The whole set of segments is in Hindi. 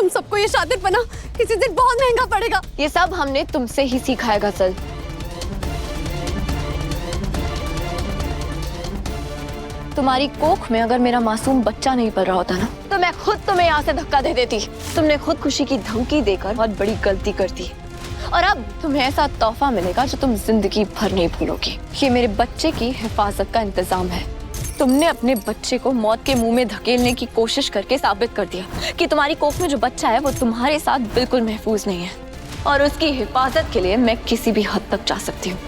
तुम सबको ये शातिरपना किसी दिन बहुत महंगा पड़ेगा। ये सब हमने तुमसे ही सीखा है गजल। तुम्हारी कोख में अगर मेरा मासूम बच्चा नहीं पल रहा होता ना, तो मैं खुद तुम्हें यहाँ से धक्का दे देती। तुमने खुदकुशी की धमकी देकर बहुत बड़ी गलती कर दी, और अब तुम्हें ऐसा तोहफा मिलेगा जो तुम जिंदगी भर नहीं भूलोगी। ये मेरे बच्चे की हिफाजत का इंतजाम है। तुमने अपने बच्चे को मौत के मुंह में धकेलने की कोशिश करके साबित कर दिया कि तुम्हारी कोख में जो बच्चा है वो तुम्हारे साथ बिल्कुल महफूज नहीं है, और उसकी हिफाजत के लिए मैं किसी भी हद तक जा सकती हूँ।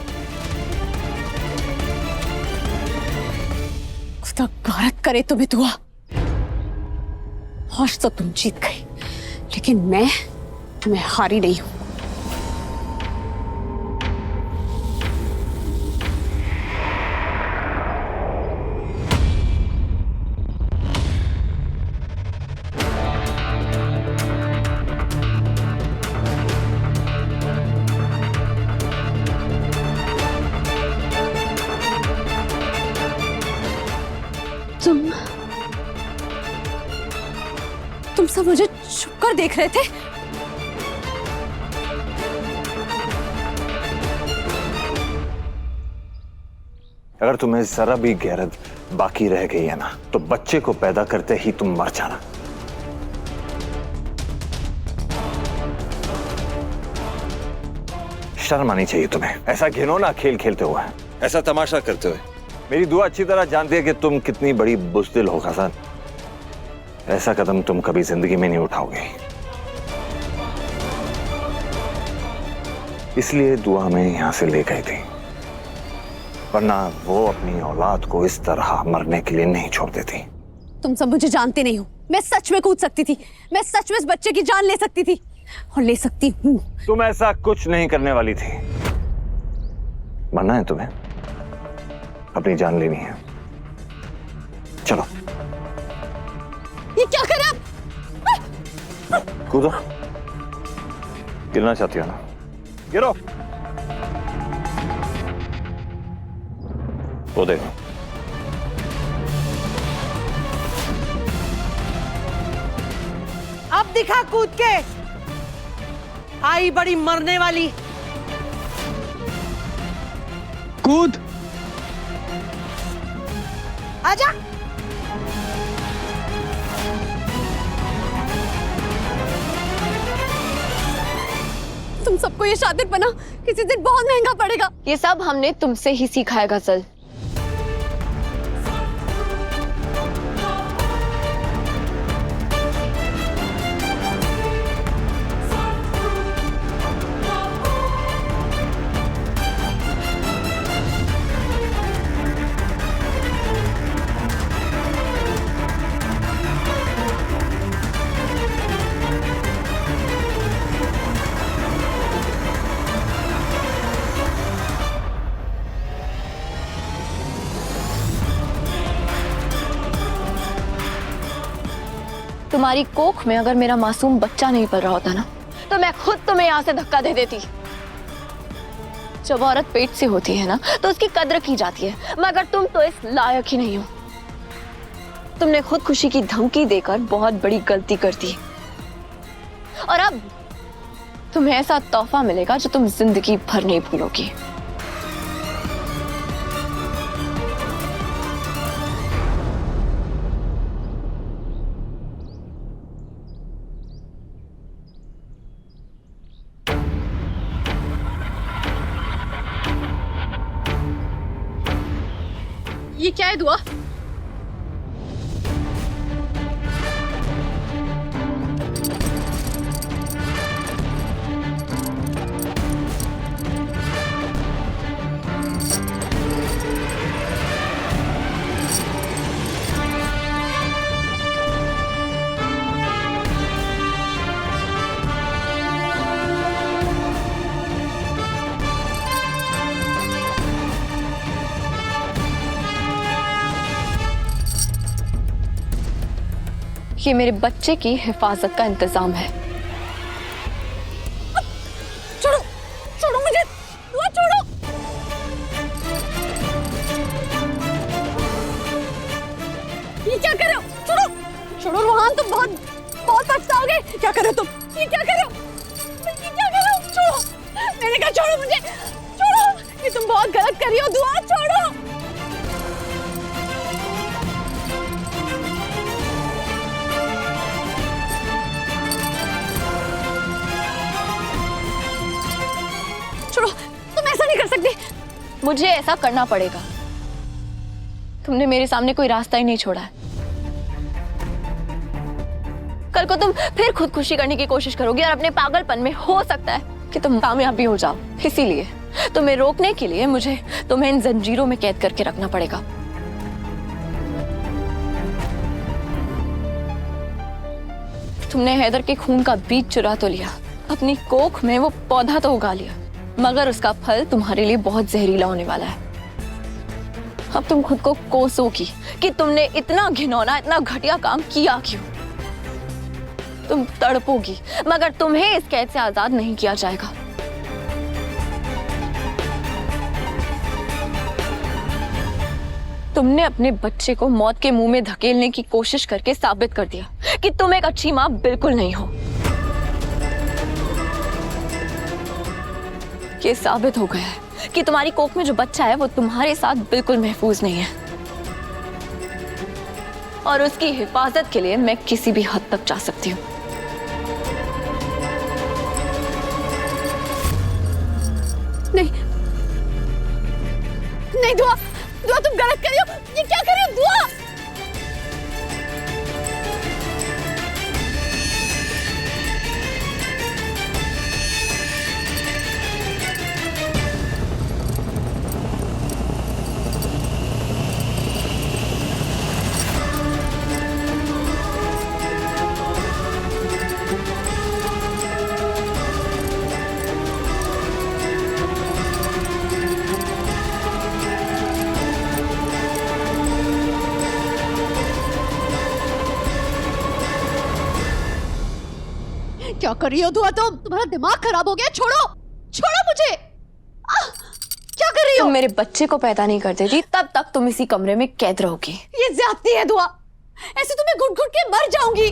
खुदा गारत करे तुम्हें दुआ। आज तो तुम जीत गई, लेकिन मैं हारी नहीं हूं। तुम सब मुझे छुप कर देख रहे थे। अगर तुम्हें जरा भी गैरत बाकी रह गई है ना, तो बच्चे को पैदा करते ही तुम मर जाना। शर्म आनी चाहिए तुम्हें, ऐसा घिनौना खेल खेलते हुए, ऐसा तमाशा करते हुए। मेरी दुआ अच्छी तरह जानती है कि तुम कितनी बड़ी बुज़दिल हो हसन। ऐसा कदम तुम कभी जिंदगी में नहीं उठाओगे, इसलिए दुआ में यहां से ले गई थी, वरना वो अपनी औलाद को इस तरह मरने के लिए नहीं छोड़ देती। तुम सब मुझे जानते नहीं हो। मैं सच में कूद सकती थी, मैं सच में इस बच्चे की जान ले सकती थी, और ले सकती हूँ। तुम ऐसा कुछ नहीं करने वाली थी। मरना है तुम्हें, अपनी जान लेनी है। चलो। ये क्या कर रहे आप? कूदो। गिरना चाहती हो ना, गिरो। वो देखो, अब दिखा कूद के। आई बड़ी मरने वाली। कूद। आजा। तुम सबको ये शातिरपना किसी दिन बहुत महंगा पड़ेगा। ये सब हमने तुमसे ही सीखा है गजल। तुम्हारी कोख में अगर मेरा मासूम बच्चा नहीं पल रहा होता ना, तो मैं खुद तुम्हें यहाँ से धक्का दे देती। जब औरत पेट से होती है ना, तो उसकी कद्र की जाती है, मगर तुम तो इस लायक ही नहीं हो। तुमने खुदकुशी की धमकी देकर बहुत बड़ी गलती कर दी, और अब तुम्हें ऐसा तोहफा मिलेगा जो तुम जिंदगी भर नहीं भूलोगी। ये क्या है दुआ? ये मेरे बच्चे की हिफाजत का इंतजाम है। छोड़ो, छोड़ो मुझे, दुआ छोड़ो। ये क्या कर रहे हो? छोड़ो, छोड़ो रोहान, तुम बहुत बहुत पछताओगे। क्या कर रहे हो तुम? ये क्या कर रहे हो? ये क्या कर रहे हो? छोड़ो, मैंने कहा छोड़ो मुझे, छोड़ो। ये तुम बहुत गलत कर रही हो दुआ, छोड़ो। छोड़ो, तुम ऐसा नहीं कर सकती। मुझे ऐसा करना पड़ेगा। तुमने मेरे सामने कोई रास्ता ही नहीं छोड़ा है। कल को तुम फिर खुदकुशी करने की कोशिश करोगी और अपने पागलपन में हो सकता है कि तुम कामयाब भी हो जाओ। इसीलिए तुम्हें रोकने के लिए मुझे तुम्हें इन जंजीरों में कैद करके रखना पड़ेगा। तुमने हैदर के खून का बीज चुरा तो लिया, अपनी कोख में वो पौधा तो उगा लिया, मगर उसका फल तुम्हारे लिए बहुत जहरीला होने वाला है। अब तुम खुद को कोसोगी कि तुमने इतना घिनौना, इतना घटिया काम किया क्यों। तुम तड़पोगी, मगर तुम्हें इस कैद से आजाद नहीं किया जाएगा। तुमने अपने बच्चे को मौत के मुंह में धकेलने की कोशिश करके साबित कर दिया कि तुम एक अच्छी मां बिल्कुल नहीं हो। ये साबित हो गया है कि तुम्हारी कोख में जो बच्चा है वो तुम्हारे साथ बिल्कुल महफूज नहीं है, और उसकी हिफाजत के लिए मैं किसी भी हद तक जा सकती हूँ। नहीं नहीं दुआ, दुआ तुम गलत कर रही हो। ये क्या कर रही हो दुआ? क्या कर रही हो दुआ तुम? तुम्हारा दिमाग खराब हो गया। छोड़ो, छोड़ो मुझे। क्या कर रही हो? तुम मेरे बच्चे को पैदा नहीं कर देती तब तक तुम इसी कमरे में कैद रहोगी। ये ज्यादती है दुआ, ऐसे तो मैं घुट घुट के मर जाऊंगी।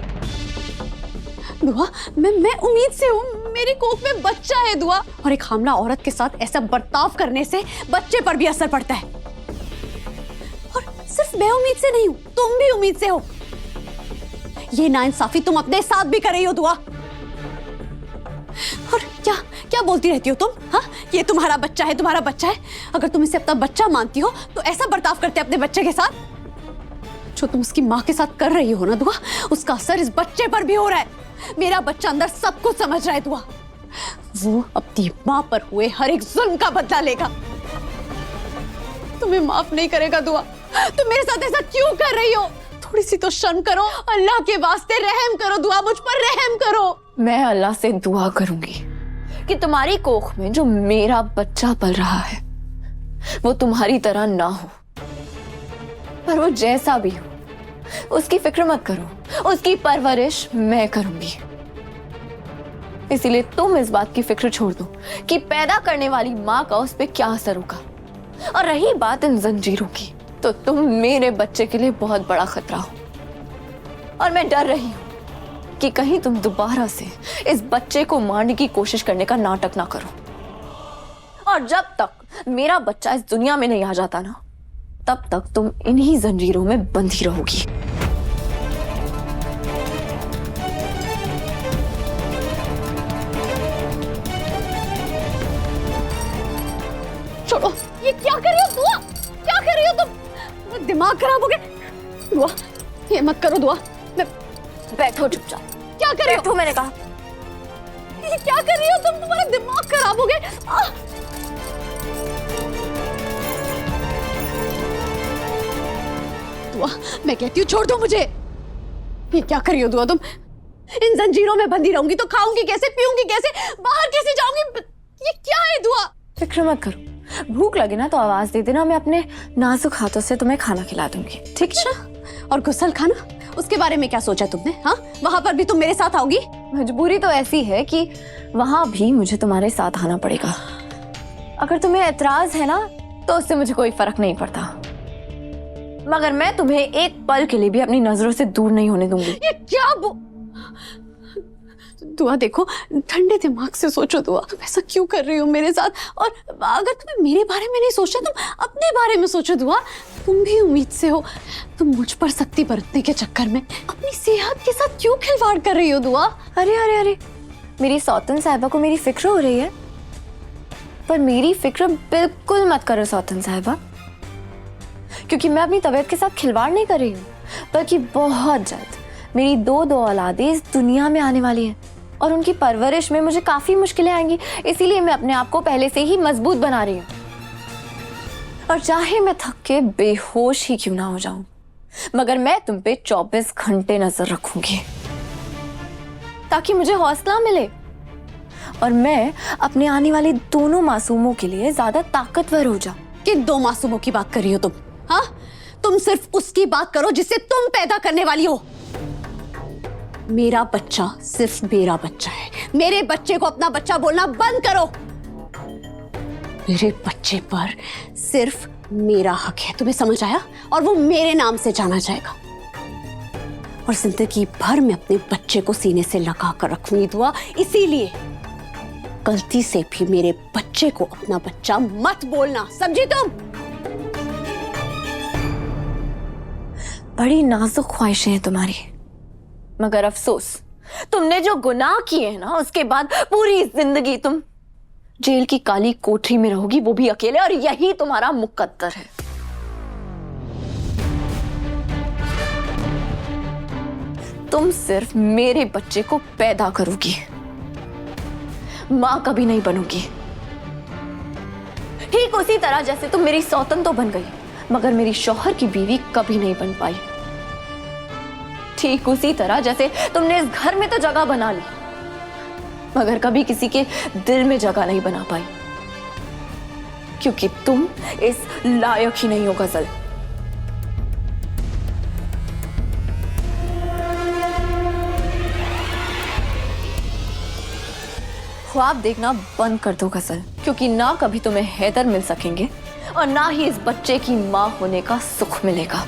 दुआ, मैं उम्मीद से हूँ, मेरी कोख में बच्चा है दुआ, और एक हामला औरत के साथ ऐसा बर्ताव करने से बच्चे पर भी असर पड़ता है। और सिर्फ मैं उम्मीद से नहीं हूँ, तुम भी उम्मीद से हो। ये नाइंसाफी तुम अपने साथ भी कर रही हो दुआ। और क्या क्या बोलती रहती हो तुम? हाँ, ये तुम्हारा बच्चा है, तुम्हारा बच्चा है। अगर तुम इसे अपना बच्चा मानती हो तो ऐसा बर्ताव करते अपने बच्चे के साथ। जो तुम उसकी माँ के साथ कर रही हो ना दुआ, उसका असर इस बच्चे पर भी हो रहा है। मेरा बच्चा अंदर सब कुछ समझ रहा है दुआ। वो अपनी माँ पर हुए हर एक जुल्म का बदला लेगा। तुम्हें माफ नहीं करेगा दुआ। तुम मेरे साथ ऐसा क्यों कर रही हो? थोड़ी सी तो शर्म करो। अल्लाह के वास्ते रहम करो दुआ, मुझ पर रहम करो। मैं अल्लाह से दुआ करूंगी कि तुम्हारी कोख में जो मेरा बच्चा पल रहा है वो तुम्हारी तरह ना हो, पर वो जैसा भी हो उसकी फिक्र मत करो, उसकी परवरिश मैं करूंगी। इसीलिए तुम इस बात की फिक्र छोड़ दो कि पैदा करने वाली माँ का उस पर क्या असर होगा। और रही बात इन जंजीरों की, तो तुम मेरे बच्चे के लिए बहुत बड़ा खतरा हो, और मैं डर रही हूं कि कहीं तुम दोबारा से इस बच्चे को मारने की कोशिश करने का नाटक ना करो। और जब तक मेरा बच्चा इस दुनिया में नहीं आ जाता ना, तब तक तुम इन्हीं जंजीरों में बंधी रहोगी। छोड़ो, ये क्या कर रही हो दुआ? क्या कर रही हो तुम? दिमाग खराब हो गया दुआ। ये मत करो दुआ। बैठो चुपचाप। क्या कर रही हो? बैठो मैंने कहा। ये क्या कर रही हो तुम? तुम्हारा दिमाग खराब हो गया। दुआ, मैं कहती हूँ छोड़ दो मुझे। ये क्या कर रही हो दुआ तुम? इन जंजीरों में बंधी रहूंगी तो खाऊंगी कैसे, पीऊंगी कैसे, बाहर कैसे जाऊंगी? ये क्या है दुआ? फिक्र मत करो, भूख लगे ना तो आवाज दे देना, मैं अपने नाजुक हाथों से तुम्हें खाना खिला दूंगी। ठीक है। और गुसल खाना, उसके बारे में क्या सोचा तुमने? हाँ, वहां पर भी तुम मेरे साथ आओगी? मजबूरी तो ऐसी है कि वहां भी मुझे तुम्हारे साथ आना पड़ेगा। अगर तुम्हें एतराज है ना तो उससे मुझे कोई फर्क नहीं पड़ता, मगर मैं तुम्हें एक पल के लिए भी अपनी नजरों से दूर नहीं होने दूंगी। ये क्या दुआ देखो, ठंडे दिमाग से सोचो दुआ, तुम ऐसा क्यों कर रही हो मेरे साथ? और अगर तुम्हें मेरे बारे में नहीं सोचना, तुम अपने बारे में सोचो दुआ। तुम भी उम्मीद से हो, तुम मुझ पर सख्ती बरतने के चक्कर में अपनी सेहत के साथ क्यों खिलवाड़ कर रही हो दुआ? अरे अरे अरे, मेरी सौतन साहिबा को मेरी फिक्र हो रही है, पर मेरी फिक्र बिल्कुल मत करो सौतन साहिबा, क्योंकि मैं अपनी तबीयत के साथ खिलवाड़ नहीं कर रही हूँ, बल्कि बहुत जल्द मेरी दो औलादें इस दुनिया में आने वाली हैं और उनकी परवरिश में मुझे काफी मुश्किलें आएंगी। इसीलिए मैं अपने आप को पहले से ही मजबूत बना रही हूँ। और चाहे मैं थक के बेहोश ही क्यों ना हो जाऊं, मगर मैं तुम पे 24 घंटे नजर रखूंगी, ताकि मुझे हौसला मिले और मैं अपने आने वाले दोनों मासूमों के लिए ज्यादा ताकतवर हो जाऊं। किन दो मासूमों की बात कर रही हो तुम? हाँ, तुम सिर्फ उसकी बात करो जिसे तुम पैदा करने वाली हो। मेरा बच्चा सिर्फ मेरा बच्चा है। मेरे बच्चे को अपना बच्चा बोलना बंद करो। मेरे बच्चे पर सिर्फ मेरा हक है, तुम्हें समझ आया? और वो मेरे नाम से जाना जाएगा। और जिंदगी भर मैं अपने बच्चे को सीने से लगा कर रखूंगी दुआ। इसीलिए गलती से भी मेरे बच्चे को अपना बच्चा मत बोलना, समझी तुम? बड़ी नाजुक ख्वाहिशें हैं तुम्हारी, मगर अफसोस तुमने जो गुनाह किए हैं ना, उसके बाद पूरी जिंदगी तुम जेल की काली कोठरी में रहोगी, वो भी अकेले, और यही तुम्हारा मुकद्दर है। तुम सिर्फ मेरे बच्चे को पैदा करोगी, मां कभी नहीं बनोगी। ठीक उसी तरह जैसे तुम मेरी सौतन तो बन गई, मगर मेरी शौहर की बीवी कभी नहीं बन पाई। ठीक उसी तरह जैसे तुमने इस घर में तो जगह बना ली, मगर कभी किसी के दिल में जगह नहीं बना पाई, क्योंकि तुम इस लायक ही नहीं हो गजल। ख्वाब देखना बंद कर दो गजल, क्योंकि ना कभी तुम्हें हैदर मिल सकेंगे और ना ही इस बच्चे की मां होने का सुख मिलेगा।